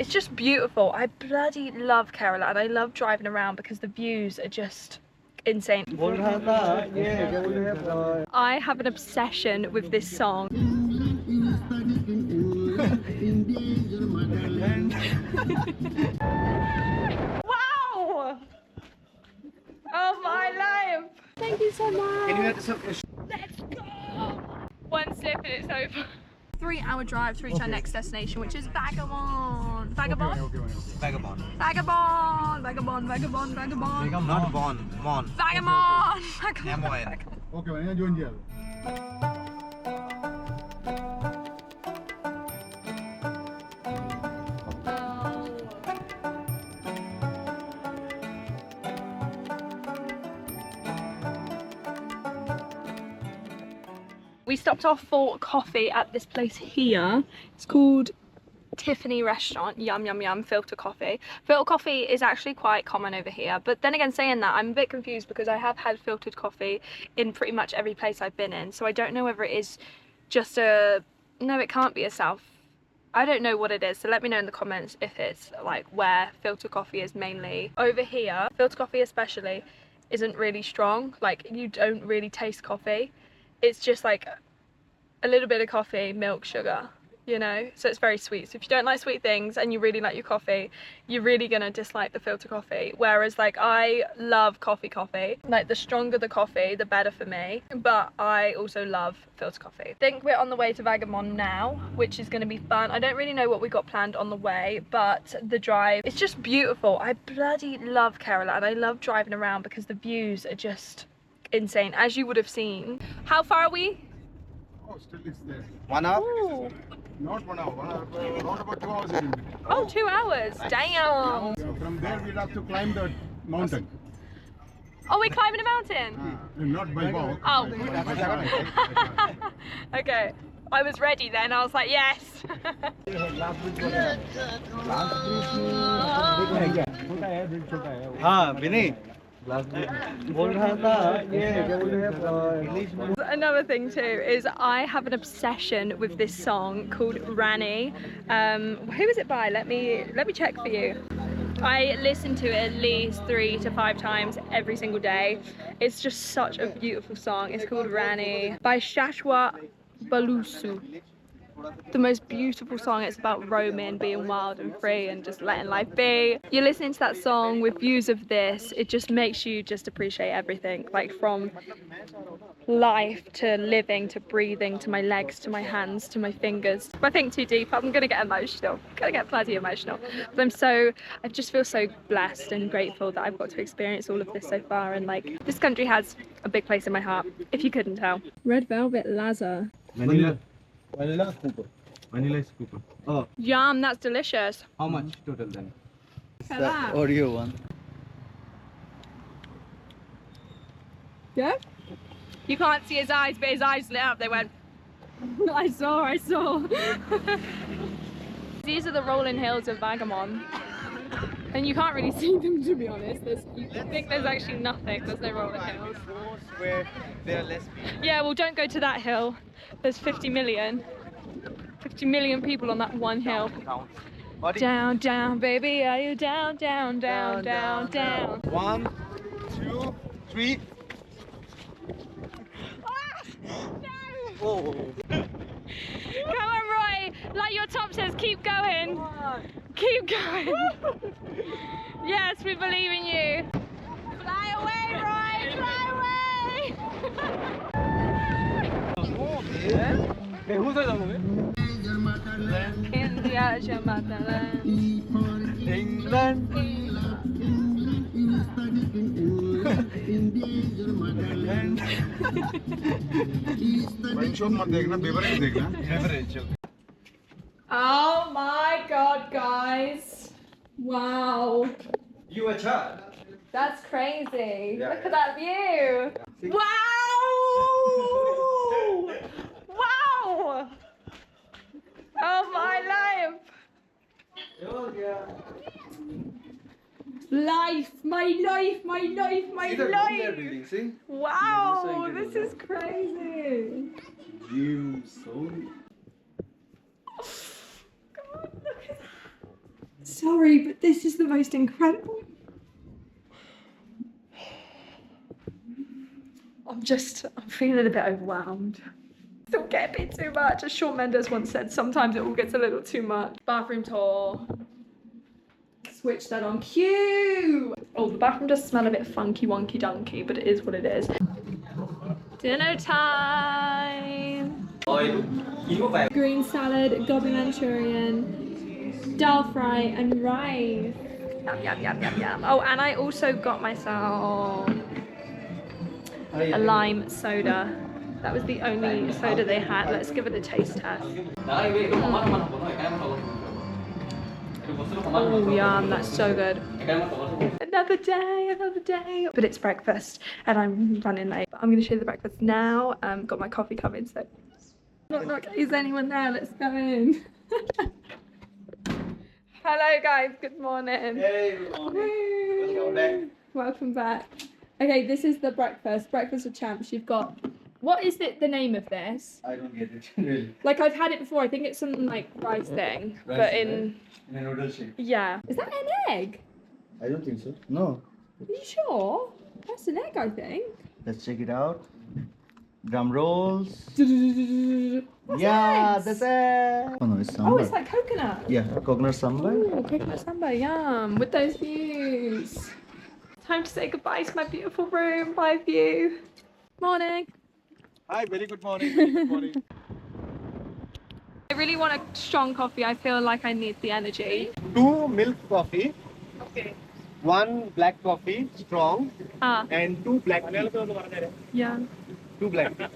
It's just beautiful. I bloody love Kerala and I love driving around because the views are just insane. I have an obsession with this song. Wow! Oh my life! Thank you so much. Let's go! One slip and it's over. 3-hour drive to reach our next destination, which is Vagamon. Vagamon? Vagamon. Vagamon! Vagamon, Vagamon, Vagamon. Not Bon, Mon. Vagamon! M-O-N. Okay, I join here. We stopped off for coffee at this place here. It's called Tiffany Restaurant. Yum yum yum. Filter coffee. Filter coffee is actually quite common over here, but then again, saying that, I'm a bit confused because I have had filtered coffee in pretty much every place I've been in, so I don't know whether it is just a... No, it can't be a South. I don't know what it is, so let me know in the comments if it's like where filter coffee is mainly. Over here, filter coffee especially isn't really strong. Like, you don't really taste coffee. It's just like a little bit of coffee, milk, sugar, you know, so it's very sweet. So if you don't like sweet things and you really like your coffee, you're really gonna dislike the filter coffee. Whereas like, I love coffee. Like, the stronger the coffee, the better for me, but I also love filter coffee. I think we're on the way to Vagamon now, which is gonna be fun. I don't really know what we got planned on the way, but the drive, it's just beautiful. I bloody love Kerala and I love driving around because the views are just insane, as you would have seen. How far are we? Oh, still it's there. 1 hour? Ooh. Not 1 hour, around about 2 hours it will be. Oh, 2 hours. Damn. So from there we'll have to climb the mountain. Oh, we're climbing a mountain? Not by walk. Oh. By car. Okay. I was ready then. I was like, yes. हाँ विनय Another thing too is I have an obsession with this song called Rani. Who is it by? Let me check for you. I listen to it at least 3 to 5 times every single day. It's just such a beautiful song. It's called Rani by Shashwat Balusu. The most beautiful song. It's about roaming, being wild and free and just letting life be. You're listening to that song with views of this, it just makes you just appreciate everything, like from life to living to breathing to my legs to my hands to my fingers. If I think too deep, I'm gonna get emotional. I'm gonna get bloody emotional. But I just feel so blessed and grateful that I've got to experience all of this so far, and like, this country has a big place in my heart, if you couldn't tell. Red Velvet Laza. Vanilla Cooper. Vanilla is Cooper. Oh. Yum, that's delicious. How much total then? The Oreo one. Yeah? You can't see his eyes, but his eyes lit up. They went, I saw. These are the rolling hills of Vagamon. And you can't really see them, to be honest. You think there's actually nothing. There's no rolling hills. Where there are less people. Yeah, well, don't go to that hill. There's 50 million people on that one hill. Down, down, baby, are you down, down, down, down, down? 1, 2, 3. Ah, no! Oh. Come on, Roy. Like your top says, keep going. Keep going. Yes, we believe in you. Fly away, Roy. Fly away. India, Jamataland. England. Oh my god, guys. Wow. You a child. That's crazy. Yeah, Look at that view. Wow! Wow! Oh my life! Life, my life, my life, my life! Building, see? Wow, this is crazy. View so. God, look at that. Sorry, but this is the most incredible. I'm feeling a bit overwhelmed. Still get a bit too much. As Shawn Mendes once said, sometimes it all gets a little too much. Bathroom tour. Switch that on cue. Oh, the bathroom does smell a bit funky wonky dunky, but it is what it is. Dinner time. Green salad, gobi Manchurian, dal fry, and rice. Yum, yum, yum, yum, yum. Oh, and I also got myself a lime soda. That was the only soda they had. Let's give it a taste test. Oh, yum, that's so good. Another day. But it's breakfast and I'm running late. I'm going to show you the breakfast now. Got my coffee coming, so... Knock, is anyone there? Let's go in. Hello guys, good morning. Hey, good morning. Welcome back. Welcome back. Okay, this is the breakfast. Breakfast of champs. You've got... What is the name of this? I don't get it, really. Like, I've had it before. I think it's something like rice thing. Rice, but in... In a noodle shape. Yeah. Is that an egg? I don't think so. No. Are you sure? That's an egg, I think. Let's check it out. Drum rolls. What's Yeah, eggs? that's it. Oh no, it's sambar. Oh, it's like coconut. Yeah, coconut sambar. Ooh, coconut sambar, yum. With those views. Time to say goodbye to my beautiful room. Bye, view. Morning. Hi, very good morning. Very good morning. I really want a strong coffee. I feel like I need the energy. 2 milk coffee, Okay. 1 black coffee, strong, Ah, and 2 black tea. yeah. 2 black tea.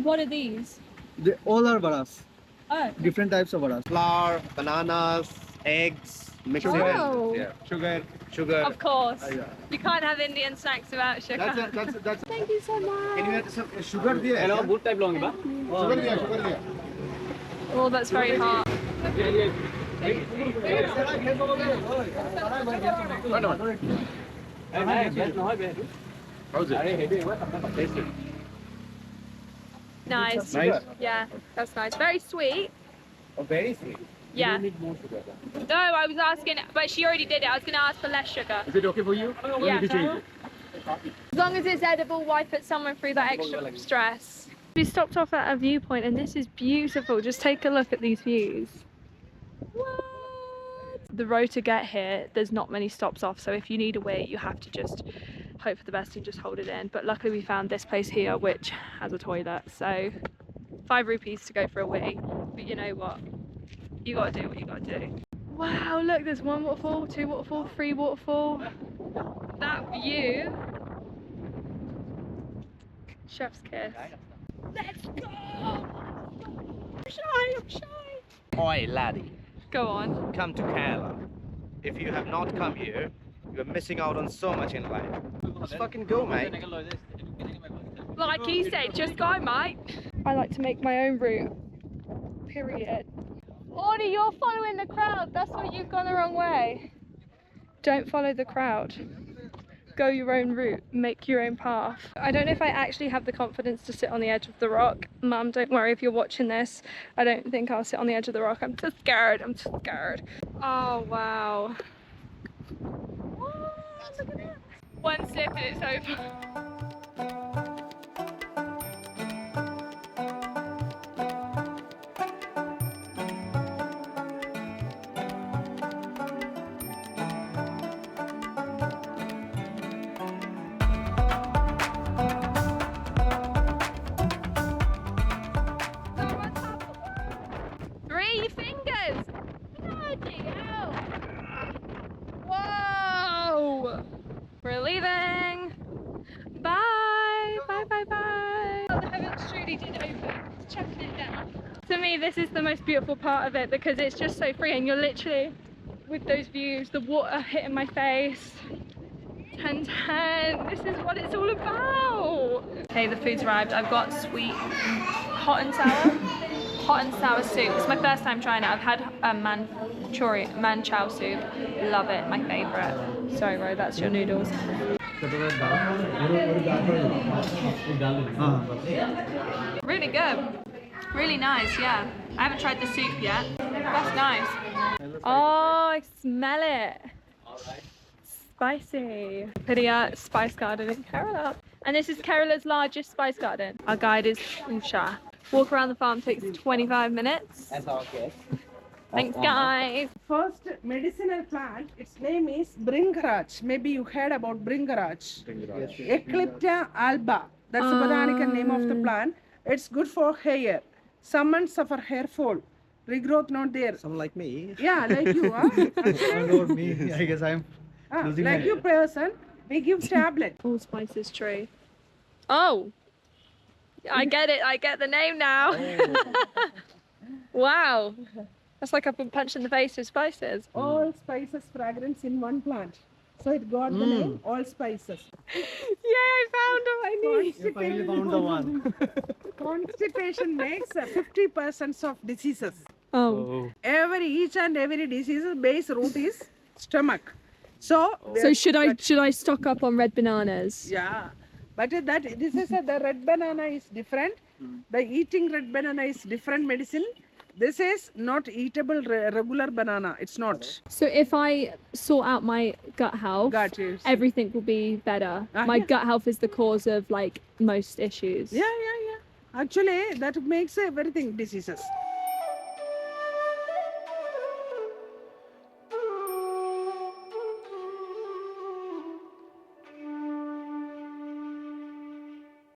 What are these? They all are varas. Oh. Different types of varas. Flour, bananas, eggs, mixture. Oh. Yeah. Sugar. Of course. Yeah. You can't have Indian snacks without sugar. That's. Thank you so much. Can you add some sugar there? Hello, good type long, ba? Sugar there. Oh, that's very hot. How's it? Nice. Nice. Yeah, that's nice. Very sweet. Oh, very sweet. Yeah. You don't need more sugar. No, I was asking, but she already did it. I was going to ask for less sugar. Is it okay for you? Yeah. Let me change it. As long as it's edible, why put someone through that extra stress? We stopped off at a viewpoint and this is beautiful. Just take a look at these views. What? The road to get here, there's not many stops off, so if you need a wait, you have to just hope for the best and just hold it in. But luckily we found this place here which has a toilet, so 5 rupees to go for a wee. But you know what? You gotta do what you gotta do. Wow, look, there's 1 waterfall, 2 waterfall, 3 waterfall. That view. Chef's kiss. Let's go! I'm shy. Oi, laddie, Go on. come to Kerala. If you have not come here, you're missing out on so much in life. Let's fucking go, mate. Like he said, just go, mate. I like to make my own route. Period. Ordy, you're following the crowd. That's what you've gone the wrong way. Don't follow the crowd. Go your own route. Make your own path. I don't know if I actually have the confidence to sit on the edge of the rock. Mum, don't worry if you're watching this. I don't think I'll sit on the edge of the rock. I'm too scared. Oh, wow. Oh, look at that. 1 sip and it's over. Whoa! We're leaving. Bye. Oh, the heavens truly did open. It's chucking it down. To me, this is the most beautiful part of it because it's just so free and you're literally with those views, the water hitting my face. 10-10. This is what it's all about. Okay, the food's arrived. I've got sweet hot and sour soup. It's my first time trying it. I've had man chow soup. Love it, my favourite. Sorry, Ro, that's your noodles. Really good. Really nice, yeah. I haven't tried the soup yet. That's nice. Oh, I smell it. Spicy. Pidia Spice Garden in Kerala. And this is Kerala's largest spice garden. Our guide is Usha. Walk around the farm takes 25 minutes. As our guest. Thanks, guys. First medicinal plant, its name is Bringaraj. Maybe you heard about Bringaraj. Eclipta alba. That's the botanical name of the plant. It's good for hair. Someone suffer hair fall. Regrowth not there. Someone like me. Yeah, like you, huh? Not me. I guess I'm losing like my you hair. person, we give tablet. All spices tree. Oh, I get it. I get the name now. Wow. That's like I've been punched in the face with spices. All spices fragrance in one plant. So it got the name All Spices. Yay, I found what I need. You finally found the one. Constipation makes 50% of diseases. Oh. Each and every disease's base root is stomach. So Should I stock up on red bananas? yeah, but this is the red banana is different. The eating red banana is different medicine. This is not eatable regular banana. It's not. So if I sort out my gut health, Got you. everything will be better. Ah, My yeah. gut health is the cause of like most issues. Yeah. Actually, that makes everything diseases.